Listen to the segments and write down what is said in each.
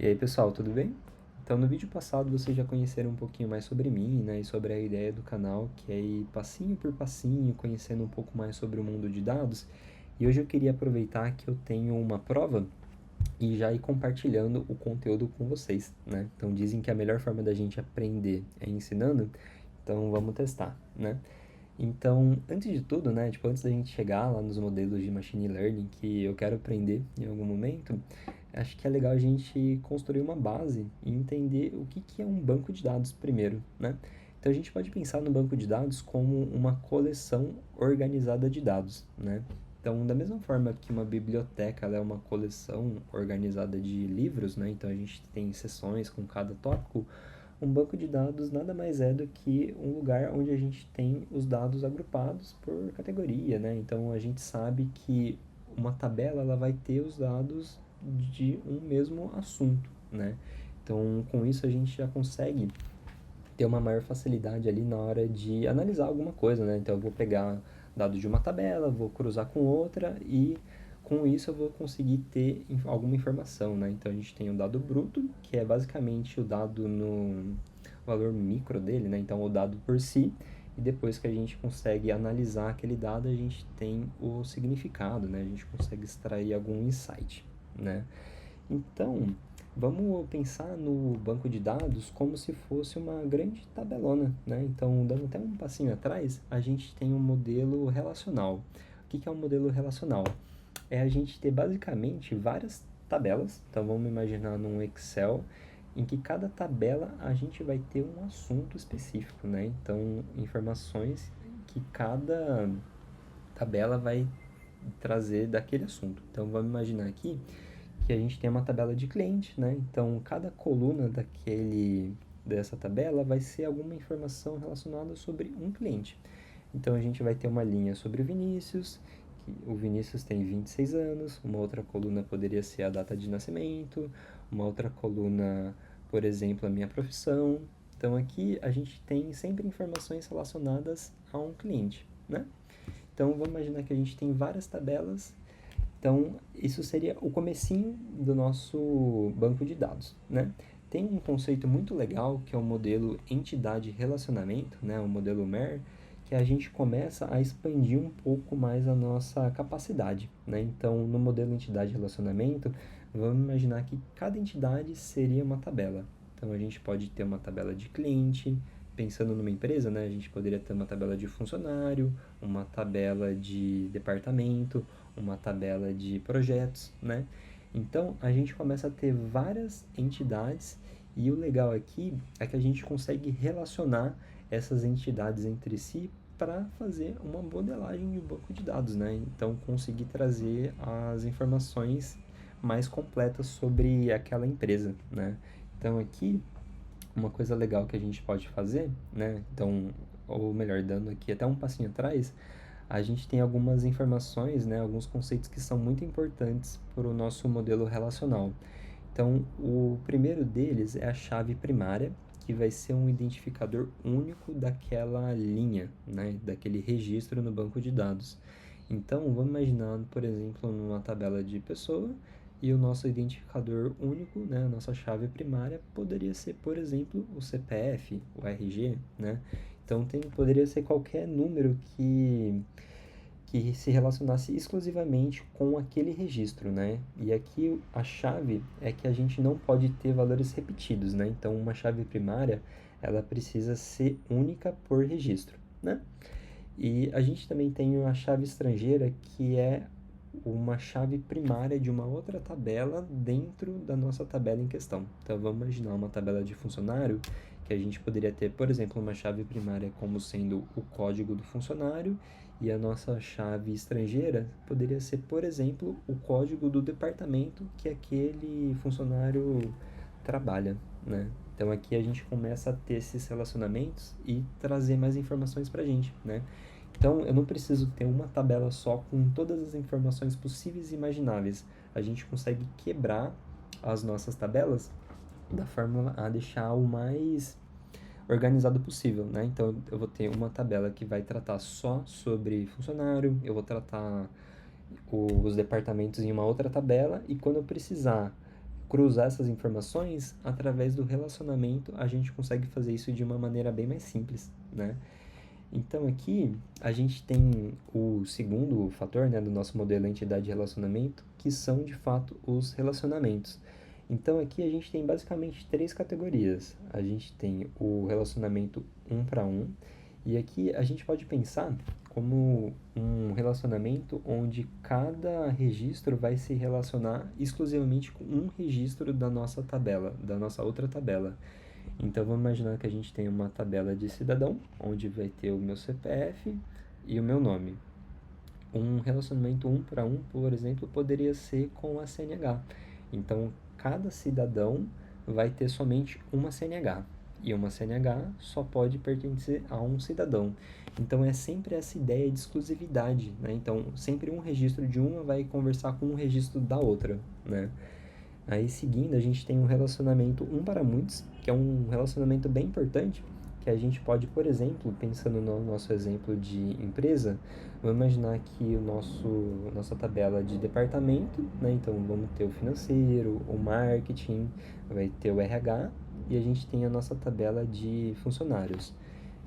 E aí, pessoal, tudo bem? Então, no vídeo passado vocês já conheceram um pouquinho mais sobre mim, né, e sobre a ideia do canal, que é ir passinho por passinho, conhecendo um pouco mais sobre o mundo de dados. E hoje eu queria aproveitar que eu tenho uma prova e já ir compartilhando o conteúdo com vocês, né? Então, dizem que a melhor forma da gente aprender é ensinando, então vamos testar, né? Então, antes de tudo, né, tipo, antes da gente chegar lá nos modelos de machine learning que eu quero aprender em algum momento, acho que é legal a gente construir uma base e entender o que que é um banco de dados primeiro, né? Então, a gente pode pensar no banco de dados como uma coleção organizada de dados, né? Então, da mesma forma que uma biblioteca ela é uma coleção organizada de livros, né? Então, a gente tem seções com cada tópico. Um banco de dados nada mais é do que um lugar onde a gente tem os dados agrupados por categoria, né? Então a gente sabe que uma tabela ela vai ter os dados de um mesmo assunto, né? Então com isso a gente já consegue ter uma maior facilidade ali na hora de analisar alguma coisa, né? Então eu vou pegar dados de uma tabela, vou cruzar com outra e com isso eu vou conseguir ter alguma informação, né? Então a gente tem o dado bruto, que é basicamente o dado no valor micro dele, né? Então o dado por si, e depois que a gente consegue analisar aquele dado, a gente tem o significado, né? A gente consegue extrair algum insight, né? Então, vamos pensar no banco de dados como se fosse uma grande tabelona, né? Então, dando até um passinho atrás, a gente tem um modelo relacional. O que que é um modelo relacional? É a gente ter basicamente várias tabelas. Então, vamos imaginar num Excel em que cada tabela a gente vai ter um assunto específico, né? Então, informações que cada tabela vai trazer daquele assunto. Então, vamos imaginar aqui que a gente tem uma tabela de cliente, né? Então, cada coluna dessa tabela vai ser alguma informação relacionada sobre um cliente. Então, a gente vai ter uma linha sobre o Vinícius, que o Vinícius tem 26 anos, uma outra coluna poderia ser a data de nascimento, uma outra coluna, por exemplo, a minha profissão. Então, aqui a gente tem sempre informações relacionadas a um cliente, né? Então, vamos imaginar que a gente tem várias tabelas. Então, isso seria o comecinho do nosso banco de dados, né? Tem um conceito muito legal que é o modelo entidade-relacionamento, né? O modelo MER, que a gente começa a expandir um pouco mais a nossa capacidade, né? Então, no modelo entidade-relacionamento, vamos imaginar que cada entidade seria uma tabela. Então, a gente pode ter uma tabela de cliente, pensando numa empresa, né? A gente poderia ter uma tabela de funcionário, uma tabela de departamento, uma tabela de projetos, né? Então a gente começa a ter várias entidades e o legal aqui é que a gente consegue relacionar essas entidades entre si para fazer uma modelagem de um banco de dados, né? Então conseguir trazer as informações mais completas sobre aquela empresa, né? Então aqui uma coisa legal que a gente pode fazer, né? Então, ou melhor, dando aqui até um passinho atrás, a gente tem algumas informações, né? Alguns conceitos que são muito importantes para o nosso modelo relacional. Então, o primeiro deles é a chave primária, que vai ser um identificador único daquela linha, né? Daquele registro no banco de dados. Então, vamos imaginar, por exemplo, numa tabela de pessoa, e o nosso identificador único, né, a nossa chave primária, poderia ser, por exemplo, o CPF, o RG, né? Então, poderia ser qualquer número que se relacionasse exclusivamente com aquele registro, né? E aqui a chave é que a gente não pode ter valores repetidos, né? Então, uma chave primária, ela precisa ser única por registro, né? E a gente também tem a chave estrangeira, que é uma chave primária de uma outra tabela dentro da nossa tabela em questão. Então vamos imaginar uma tabela de funcionário que a gente poderia ter, por exemplo, uma chave primária como sendo o código do funcionário e a nossa chave estrangeira poderia ser, por exemplo, o código do departamento que aquele funcionário trabalha, né? Então aqui a gente começa a ter esses relacionamentos e trazer mais informações para a gente, né? Então, eu não preciso ter uma tabela só com todas as informações possíveis e imagináveis. A gente consegue quebrar as nossas tabelas da forma a deixar o mais organizado possível, né? Então, eu vou ter uma tabela que vai tratar só sobre funcionário, eu vou tratar os departamentos em uma outra tabela e quando eu precisar cruzar essas informações, através do relacionamento, a gente consegue fazer isso de uma maneira bem mais simples, né? Então aqui a gente tem o segundo fator, né, do nosso modelo entidade de relacionamento, que são de fato os relacionamentos. Então aqui a gente tem basicamente três categorias. A gente tem o relacionamento um para um, e aqui a gente pode pensar como um relacionamento onde cada registro vai se relacionar exclusivamente com um registro da nossa tabela, da nossa outra tabela. Então vamos imaginar que a gente tem uma tabela de cidadão, onde vai ter o meu CPF e o meu nome. Um relacionamento um para um, por exemplo, poderia ser com a CNH. Então cada cidadão vai ter somente uma CNH. E uma CNH só pode pertencer a um cidadão. Então é sempre essa ideia de exclusividade, né? Então sempre um registro de uma vai conversar com um registro da outra, né? Aí, seguindo, a gente tem um relacionamento um para muitos, que é um relacionamento bem importante, que a gente pode, por exemplo, pensando no nosso exemplo de empresa, vamos imaginar que nossa tabela de departamento, né? Então, vamos ter o financeiro, o marketing, vai ter o RH, e a gente tem a nossa tabela de funcionários.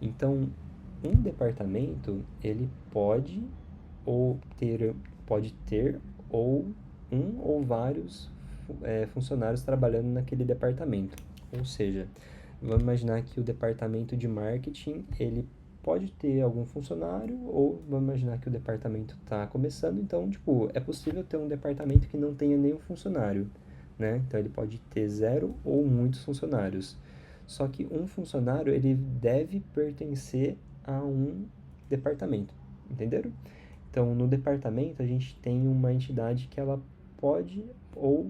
Então, um departamento, ele ou ter, pode ter ou um ou vários funcionários trabalhando naquele departamento. Ou seja, vamos imaginar que o departamento de marketing, ele pode ter algum funcionário, ou vamos imaginar que o departamento está começando, então, tipo, é possível ter um departamento que não tenha nenhum funcionário, né? Então, ele pode ter zero ou muitos funcionários. Só que um funcionário, ele deve pertencer a um departamento, entenderam? Então, no departamento, a gente tem uma entidade que ela pode ou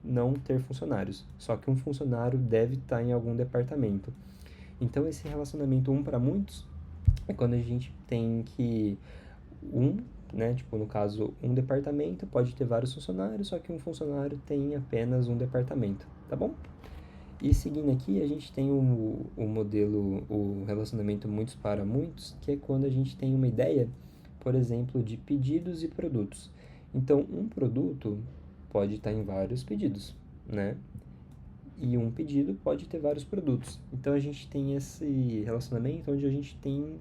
não ter funcionários. Só que um funcionário deve estar em algum departamento. Então, esse relacionamento um para muitos é quando a gente tem que né, tipo, no caso, um departamento pode ter vários funcionários, só que um funcionário tem apenas um departamento, tá bom? E seguindo aqui, a gente tem o modelo, o relacionamento muitos para muitos, que é quando a gente tem uma ideia, por exemplo, de pedidos e produtos. Então, um produto pode estar em vários pedidos, né? E um pedido pode ter vários produtos. Então, a gente tem esse relacionamento onde a gente tem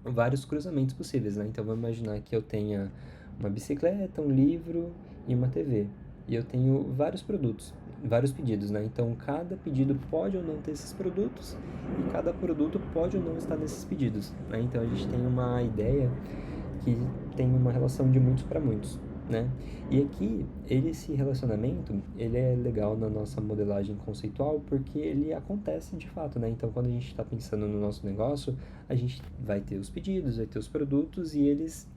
vários cruzamentos possíveis, né? Então, vamos imaginar que eu tenha uma bicicleta, um livro e uma TV. E eu tenho vários produtos, vários pedidos, né? Então, cada pedido pode ou não ter esses produtos e cada produto pode ou não estar nesses pedidos, né? Então, a gente tem uma ideia que tem uma relação de muitos para muitos, né? E aqui, esse relacionamento, ele é legal na nossa modelagem conceitual porque ele acontece de fato, né? Então, quando a gente está pensando no nosso negócio, a gente vai ter os pedidos, vai ter os produtos e eles,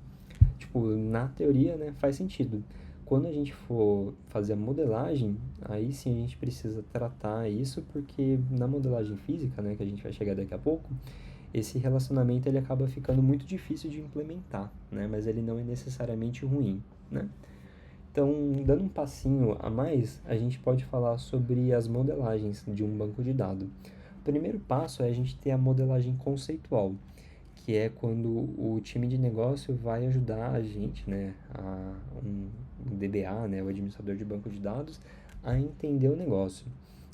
tipo, na teoria, né, faz sentido. Quando a gente for fazer a modelagem, aí sim a gente precisa tratar isso porque na modelagem física, né, que a gente vai chegar daqui a pouco, esse relacionamento ele acaba ficando muito difícil de implementar, né? Mas ele não é necessariamente ruim, né? Então, dando um passinho a mais, a gente pode falar sobre as modelagens de um banco de dados. O primeiro passo é a gente ter a modelagem conceitual, que é quando o time de negócio vai ajudar a gente, né, um DBA, né, o administrador de banco de dados, a entender o negócio.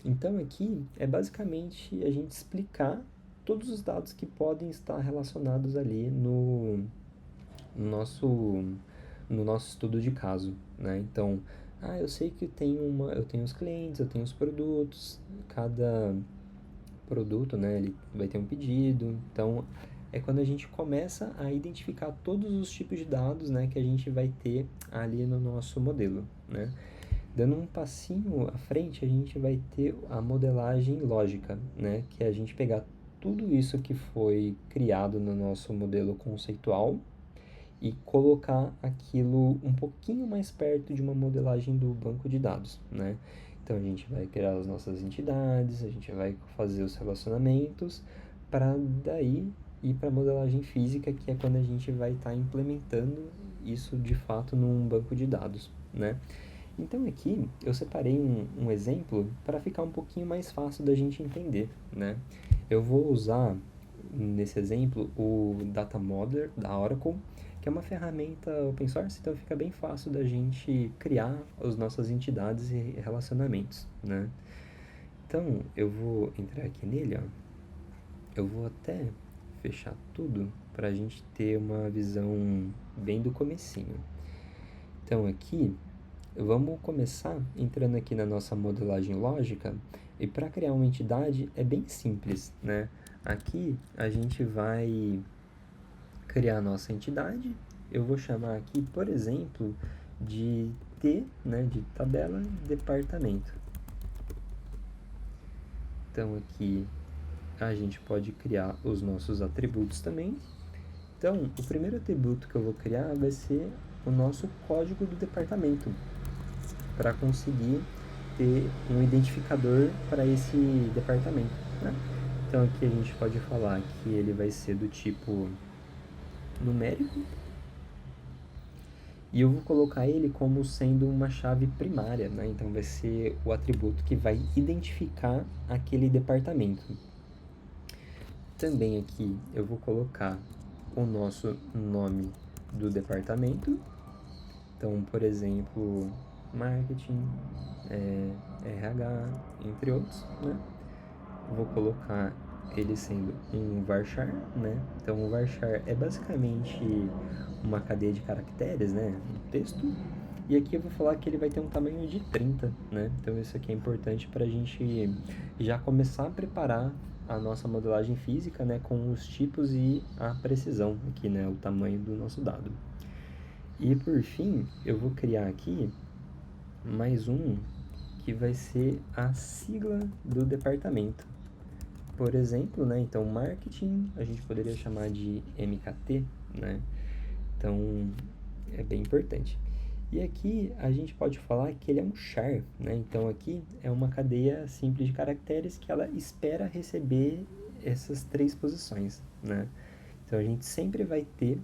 Então aqui é basicamente a gente explicar todos os dados que podem estar relacionados ali no nosso, no nosso estudo de caso, né? Então, eu sei que eu tenho os clientes, eu tenho os produtos, cada produto, né, ele vai ter um pedido. Então, é quando a gente começa a identificar todos os tipos de dados, né, que a gente vai ter ali no nosso modelo, né? Dando um passinho à frente, a gente vai ter a modelagem lógica, né, que é a gente pegar tudo isso que foi criado no nosso modelo conceitual e colocar aquilo um pouquinho mais perto de uma modelagem do banco de dados, né? Então a gente vai criar as nossas entidades, a gente vai fazer os relacionamentos para daí ir para a modelagem física, que é quando a gente vai estar implementando isso de fato num banco de dados, né? Então aqui eu separei um exemplo para ficar um pouquinho mais fácil da gente entender, né? Eu vou usar nesse exemplo o Data Modeler da Oracle, que é uma ferramenta open source, então fica bem fácil da gente criar as nossas entidades e relacionamentos, né? Então, eu vou entrar aqui nele, ó. Eu vou até fechar tudo para a gente ter uma visão bem do comecinho. Então, aqui, vamos começar entrando aqui na nossa modelagem lógica, e para criar uma entidade é bem simples, né? Aqui a gente vai criar a nossa entidade. Eu vou chamar aqui, por exemplo, de T, né, de tabela departamento. Então aqui a gente pode criar os nossos atributos também. Então, o primeiro atributo que eu vou criar vai ser o nosso código do departamento, para conseguir ter um identificador para esse departamento, né? Então aqui a gente pode falar que ele vai ser do tipo numérico, e eu vou colocar ele como sendo uma chave primária, né? Então vai ser o atributo que vai identificar aquele departamento. Também aqui eu vou colocar o nosso nome do departamento. Então, por exemplo, marketing, RH, entre outros, né? Vou colocar ele sendo um varchar, né? Então, o varchar é basicamente uma cadeia de caracteres, né? Um texto. E aqui eu vou falar que ele vai ter um tamanho de 30, né? Então, isso aqui é importante para a gente já começar a preparar a nossa modelagem física, né? Com os tipos e a precisão aqui, né? O tamanho do nosso dado. E por fim, eu vou criar aqui mais um que vai ser a sigla do departamento. Por exemplo, né, então marketing a gente poderia chamar de MKT, né? Então é bem importante. E aqui a gente pode falar que ele é um char, né? Então aqui é uma cadeia simples de caracteres que ela espera receber essas três posições, né? Então a gente sempre vai ter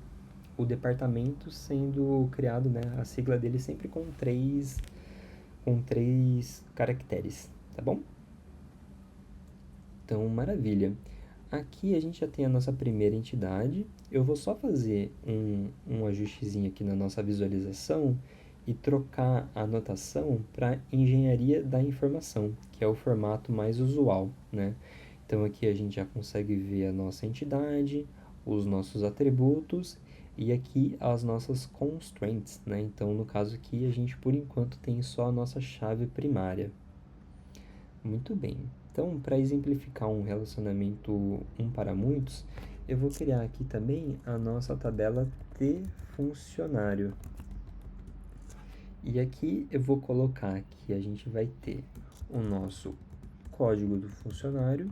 o departamento sendo criado, né? A sigla dele sempre com três caracteres, tá bom? Então, maravilha. Aqui a gente já tem a nossa primeira entidade. Eu vou só fazer um ajustezinho aqui na nossa visualização e trocar a anotação para engenharia da informação, que é o formato mais usual, né? Então aqui a gente já consegue ver a nossa entidade, os nossos atributos e aqui as nossas constraints, né? Então no caso aqui a gente por enquanto tem só a nossa chave primária. Muito bem. Então, para exemplificar um relacionamento um para muitos, eu vou criar aqui também a nossa tabela T funcionário. E aqui eu vou colocar que a gente vai ter o nosso código do funcionário,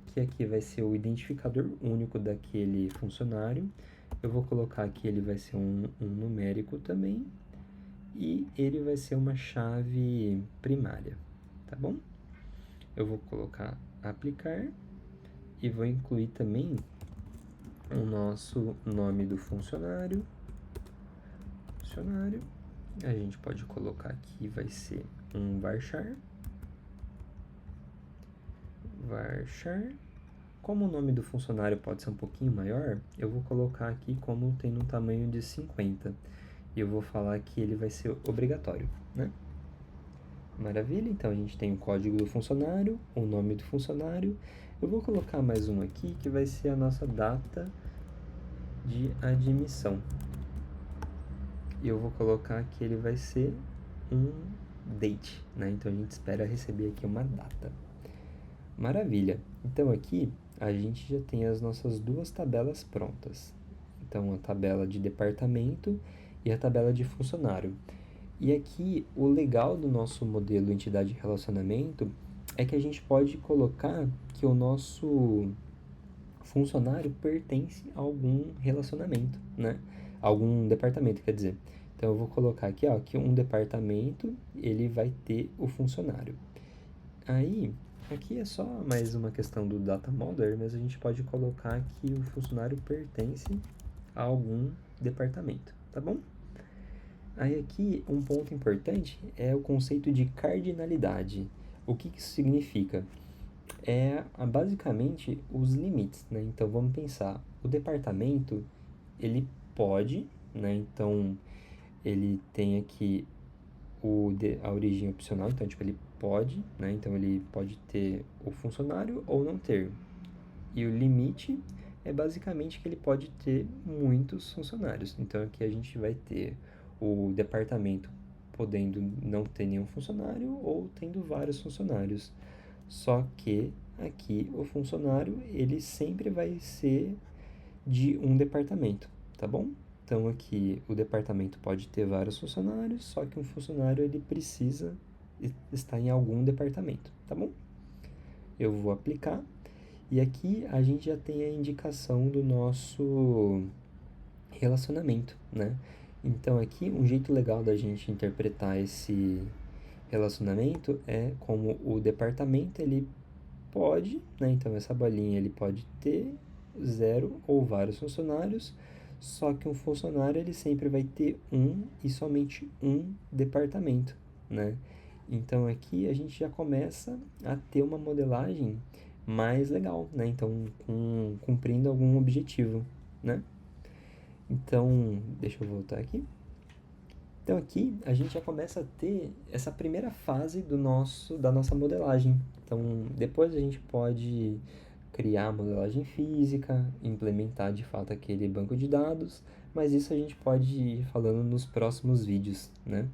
que aqui vai ser o identificador único daquele funcionário. Eu vou colocar que ele vai ser um numérico também, e ele vai ser uma chave primária, tá bom? Eu vou colocar aplicar e vou incluir também o nosso nome do funcionário. A gente pode colocar aqui, vai ser um varchar. Como o nome do funcionário pode ser um pouquinho maior, eu vou colocar aqui como tem um tamanho de 50. E eu vou falar que ele vai ser obrigatório, né? Maravilha, então a gente tem o código do funcionário, o nome do funcionário. Eu vou colocar mais um aqui que vai ser a nossa data de admissão. E eu vou colocar que ele vai ser um date, né? Então a gente espera receber aqui uma data. Maravilha. Então aqui a gente já tem as nossas duas tabelas prontas. Então a tabela de departamento e a tabela de funcionário. E aqui o legal do nosso modelo entidade de relacionamento é que a gente pode colocar que o nosso funcionário pertence a algum relacionamento, né? Algum departamento, quer dizer. Então eu vou colocar aqui, ó, que um departamento ele vai ter o funcionário. Aí, aqui é só mais uma questão do data model, mas a gente pode colocar que o funcionário pertence a algum departamento, tá bom? Aí aqui um ponto importante é o conceito de cardinalidade. O que isso significa? Basicamente os limites, né? Então vamos pensar, o departamento ele pode né? Então, ele tem aqui a origem opcional, então, tipo, ele pode, né? Então, ele pode ter o funcionário ou não ter. E o limite é basicamente que ele pode ter muitos funcionários. Então, aqui a gente vai ter o departamento podendo não ter nenhum funcionário ou tendo vários funcionários. Só que aqui o funcionário ele sempre vai ser de um departamento, tá bom? Então aqui o departamento pode ter vários funcionários, só que um funcionário ele precisa estar em algum departamento, tá bom? Eu vou aplicar e aqui a gente já tem a indicação do nosso relacionamento, né? Então aqui um jeito legal da gente interpretar esse relacionamento é como o departamento ele pode, né? Então essa bolinha ele pode ter zero ou vários funcionários, só que um funcionário ele sempre vai ter um e somente um departamento, né? Então aqui a gente já começa a ter uma modelagem mais legal, né? Então cumprindo algum objetivo, né? Então, deixa eu voltar aqui. Então aqui a gente já começa a ter essa primeira fase da nossa modelagem. Então depois a gente pode criar a modelagem física, implementar de fato aquele banco de dados, mas isso a gente pode ir falando nos próximos vídeos, né?